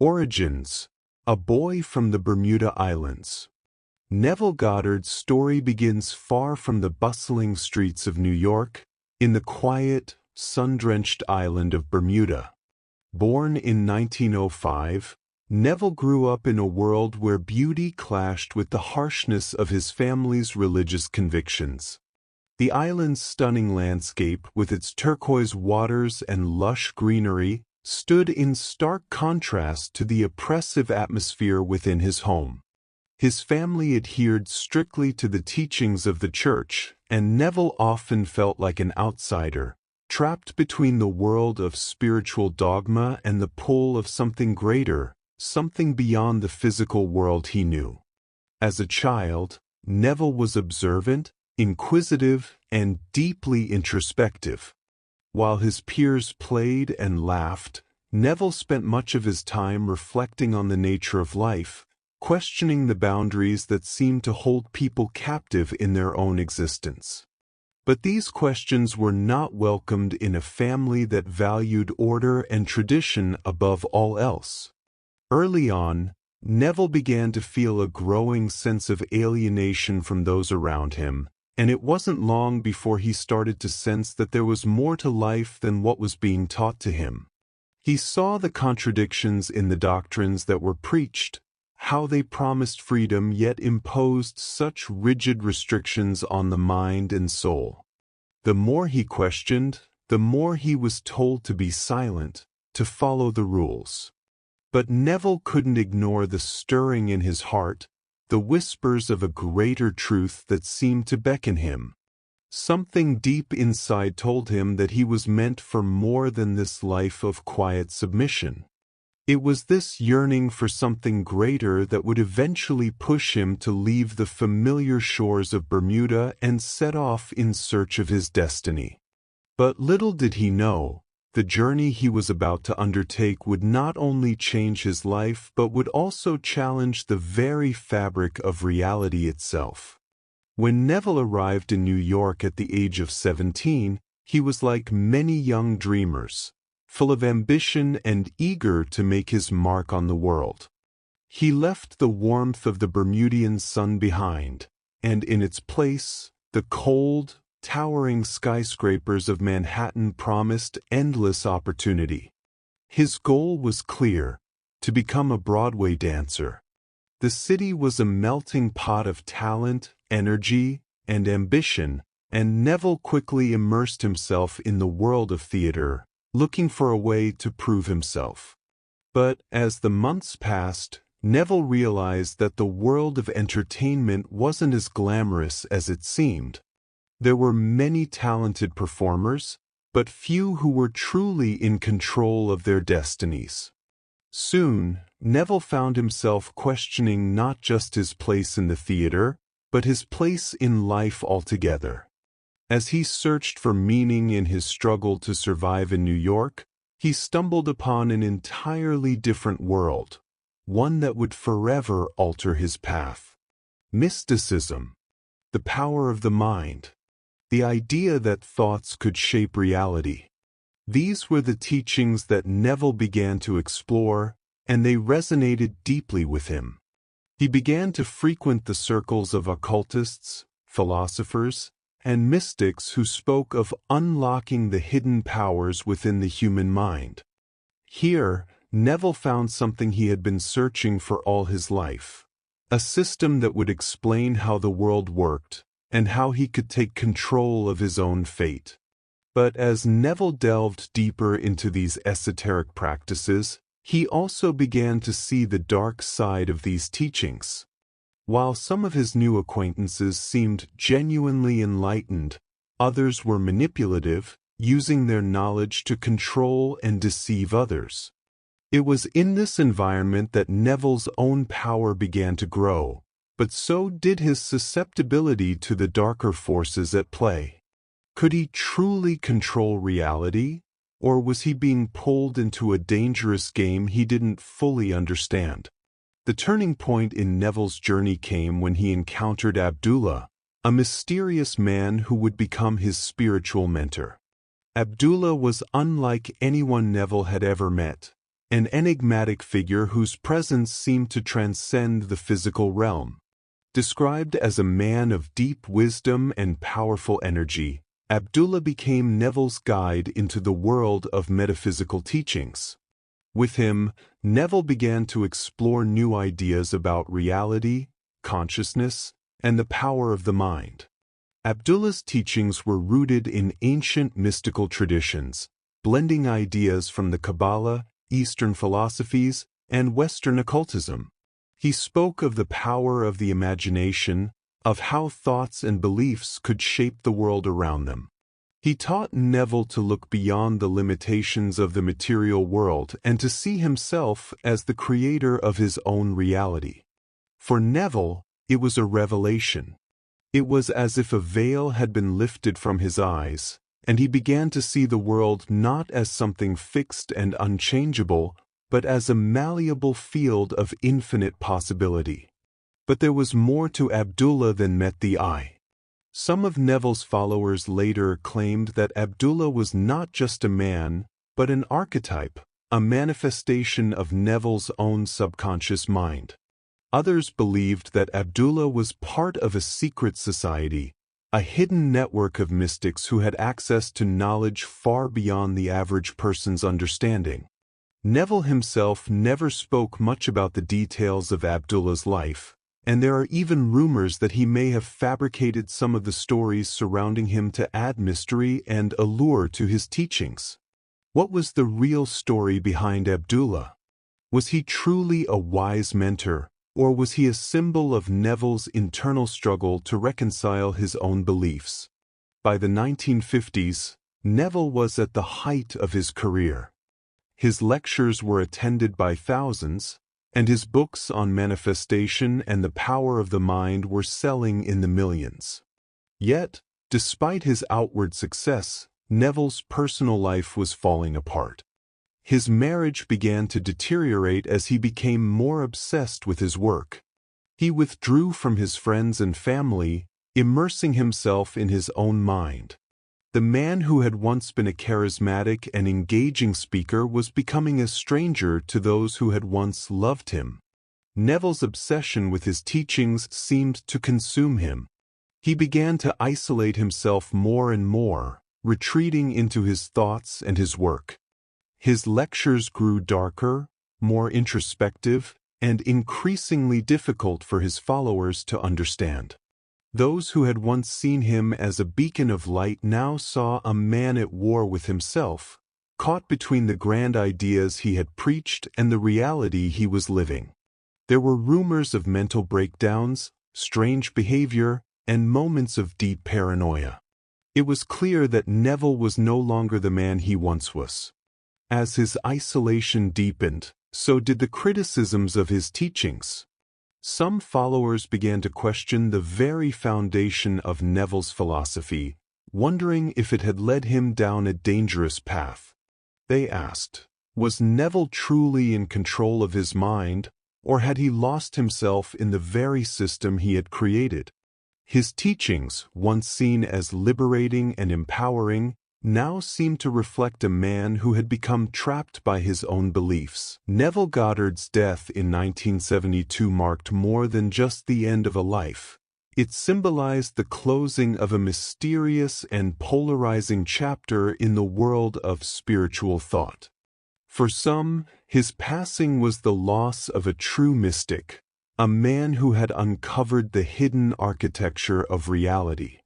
Origins: a boy from the Bermuda Islands. Neville Goddard's story begins far from the bustling streets of New York, in the quiet, sun-drenched island of Bermuda. Born in 1905, Neville grew up in a world where beauty clashed with the harshness of his family's religious convictions. The island's stunning landscape, with its turquoise waters and lush greenery, stood in stark contrast to the oppressive atmosphere within his home. His family adhered strictly to the teachings of the church, and Neville often felt like an outsider, trapped between the world of spiritual dogma and the pull of something greater, something beyond the physical world he knew. As a child, Neville was observant, inquisitive, and deeply introspective. While his peers played and laughed, Neville spent much of his time reflecting on the nature of life, questioning the boundaries that seemed to hold people captive in their own existence. But these questions were not welcomed in a family that valued order and tradition above all else. Early on, Neville began to feel a growing sense of alienation from those around him, and it wasn't long before he started to sense that there was more to life than what was being taught to him. He saw the contradictions in the doctrines that were preached, how they promised freedom yet imposed such rigid restrictions on the mind and soul. The more he questioned, the more he was told to be silent, to follow the rules. But Neville couldn't ignore the stirring in his heart, the whispers of a greater truth that seemed to beckon him. Something deep inside told him that he was meant for more than this life of quiet submission. It was this yearning for something greater that would eventually push him to leave the familiar shores of Bermuda and set off in search of his destiny. But little did he know, the journey he was about to undertake would not only change his life but would also challenge the very fabric of reality itself. When Neville arrived in New York at the age of 17, he was like many young dreamers, full of ambition and eager to make his mark on the world. He left the warmth of the Bermudian sun behind, and in its place, the cold, towering skyscrapers of Manhattan promised endless opportunity. His goal was clear: to become a Broadway dancer. The city was a melting pot of talent, energy, and ambition, and Neville quickly immersed himself in the world of theater, looking for a way to prove himself. But as the months passed, Neville realized that the world of entertainment wasn't as glamorous as it seemed. There were many talented performers, but few who were truly in control of their destinies. Soon, Neville found himself questioning not just his place in the theater, but his place in life altogether. As he searched for meaning in his struggle to survive in New York, he stumbled upon an entirely different world, one that would forever alter his path. Mysticism, the power of the mind, the idea that thoughts could shape reality. These were the teachings that Neville began to explore, and they resonated deeply with him. He began to frequent the circles of occultists, philosophers, and mystics who spoke of unlocking the hidden powers within the human mind. Here, Neville found something he had been searching for all his life: a system that would explain how the world worked, and how he could take control of his own fate. But as Neville delved deeper into these esoteric practices, he also began to see the dark side of these teachings. While some of his new acquaintances seemed genuinely enlightened, others were manipulative, using their knowledge to control and deceive others. It was in this environment that Neville's own power began to grow, but so did his susceptibility to the darker forces at play. Could he truly control reality, or was he being pulled into a dangerous game he didn't fully understand? The turning point in Neville's journey came when he encountered Abdullah, a mysterious man who would become his spiritual mentor. Abdullah was unlike anyone Neville had ever met, an enigmatic figure whose presence seemed to transcend the physical realm. Described as a man of deep wisdom and powerful energy, Abdullah became Neville's guide into the world of metaphysical teachings. With him, Neville began to explore new ideas about reality, consciousness, and the power of the mind. Abdullah's teachings were rooted in ancient mystical traditions, blending ideas from the Kabbalah, Eastern philosophies, and Western occultism. He spoke of the power of the imagination, of how thoughts and beliefs could shape the world around them. He taught Neville to look beyond the limitations of the material world and to see himself as the creator of his own reality. For Neville, it was a revelation. It was as if a veil had been lifted from his eyes, and he began to see the world not as something fixed and unchangeable, but as a malleable field of infinite possibility. But there was more to Abdullah than met the eye. Some of Neville's followers later claimed that Abdullah was not just a man, but an archetype, a manifestation of Neville's own subconscious mind. Others believed that Abdullah was part of a secret society, a hidden network of mystics who had access to knowledge far beyond the average person's understanding. Neville himself never spoke much about the details of Abdullah's life, and there are even rumors that he may have fabricated some of the stories surrounding him to add mystery and allure to his teachings. What was the real story behind Abdullah? Was he truly a wise mentor, or was he a symbol of Neville's internal struggle to reconcile his own beliefs? By the 1950s, Neville was at the height of his career. His lectures were attended by thousands, and his books on manifestation and the power of the mind were selling in the millions. Yet, despite his outward success, Neville's personal life was falling apart. His marriage began to deteriorate as he became more obsessed with his work. He withdrew from his friends and family, immersing himself in his own mind. The man who had once been a charismatic and engaging speaker was becoming a stranger to those who had once loved him. Neville's obsession with his teachings seemed to consume him. He began to isolate himself more and more, retreating into his thoughts and his work. His lectures grew darker, more introspective, and increasingly difficult for his followers to understand. Those who had once seen him as a beacon of light now saw a man at war with himself, caught between the grand ideas he had preached and the reality he was living. There were rumors of mental breakdowns, strange behavior, and moments of deep paranoia. It was clear that Neville was no longer the man he once was. As his isolation deepened, so did the criticisms of his teachings. Some followers began to question the very foundation of Neville's philosophy, wondering if it had led him down a dangerous path. They asked, was Neville truly in control of his mind, or had he lost himself in the very system he had created? His teachings, once seen as liberating and empowering, now seemed to reflect a man who had become trapped by his own beliefs. Neville Goddard's death in 1972 marked more than just the end of a life. It symbolized the closing of a mysterious and polarizing chapter in the world of spiritual thought. For some, his passing was the loss of a true mystic, a man who had uncovered the hidden architecture of reality.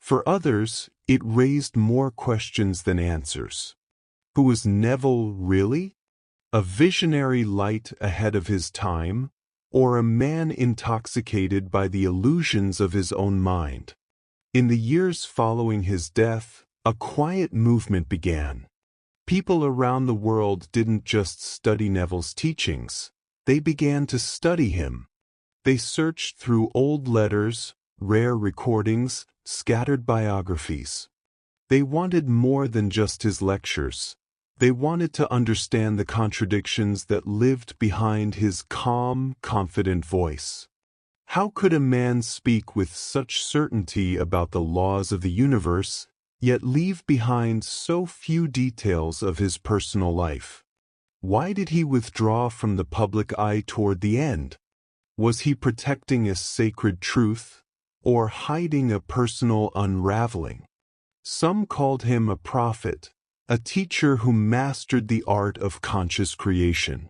For others, it raised more questions than answers. Who was Neville really? A visionary light ahead of his time, or a man intoxicated by the illusions of his own mind? In the years following his death, a quiet movement began. People around the world didn't just study Neville's teachings, they began to study him. They searched through old letters, rare recordings, scattered biographies. They wanted more than just his lectures. They wanted to understand the contradictions that lived behind his calm, confident voice. How could a man speak with such certainty about the laws of the universe, yet leave behind so few details of his personal life? Why did he withdraw from the public eye toward the end? Was he protecting a sacred truth, or hiding a personal unraveling? Some called him a prophet, a teacher who mastered the art of conscious creation.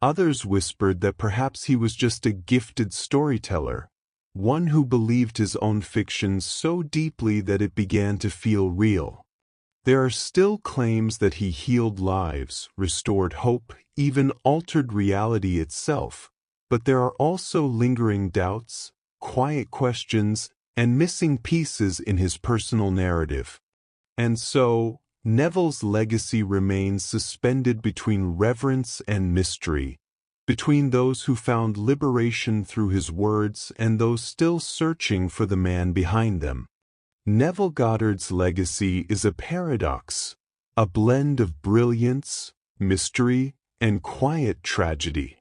Others whispered that perhaps he was just a gifted storyteller, one who believed his own fiction so deeply that it began to feel real. There are still claims that he healed lives, restored hope, even altered reality itself, but there are also lingering doubts, quiet questions, and missing pieces in his personal narrative. And so, Neville's legacy remains suspended between reverence and mystery, between those who found liberation through his words and those still searching for the man behind them. Neville Goddard's legacy is a paradox, a blend of brilliance, mystery, and quiet tragedy.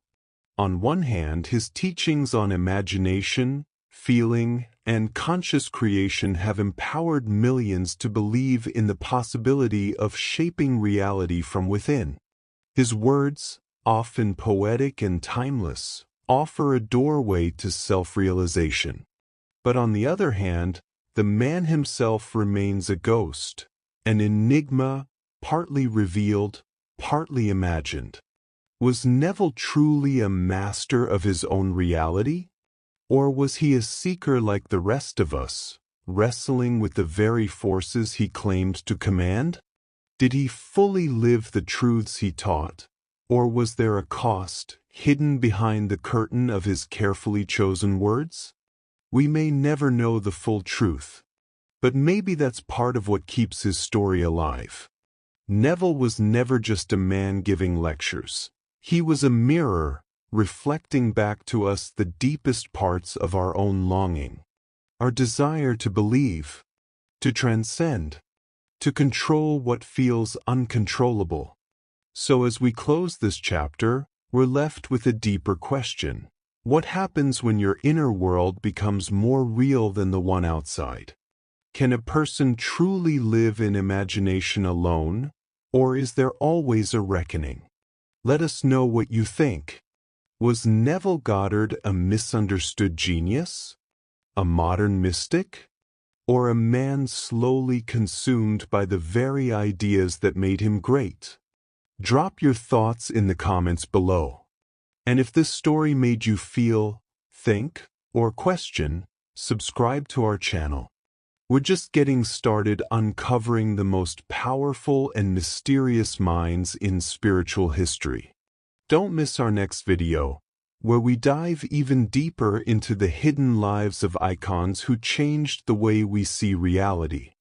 On one hand, his teachings on imagination, feeling, and conscious creation have empowered millions to believe in the possibility of shaping reality from within. His words, often poetic and timeless, offer a doorway to self-realization. But on the other hand, the man himself remains a ghost, an enigma, partly revealed, partly imagined. Was Neville truly a master of his own reality? Or was he a seeker like the rest of us, wrestling with the very forces he claimed to command? Did he fully live the truths he taught, or was there a cost hidden behind the curtain of his carefully chosen words? We may never know the full truth, but maybe that's part of what keeps his story alive. Neville was never just a man giving lectures. He was a mirror, reflecting back to us the deepest parts of our own longing, our desire to believe, to transcend, to control what feels uncontrollable. So as we close this chapter, we're left with a deeper question. What happens when your inner world becomes more real than the one outside? Can a person truly live in imagination alone, or is there always a reckoning? Let us know what you think. Was Neville Goddard a misunderstood genius, a modern mystic, or a man slowly consumed by the very ideas that made him great? Drop your thoughts in the comments below. And if this story made you feel, think, or question, subscribe to our channel. We're just getting started uncovering the most powerful and mysterious minds in spiritual history. Don't miss our next video, where we dive even deeper into the hidden lives of icons who changed the way we see reality.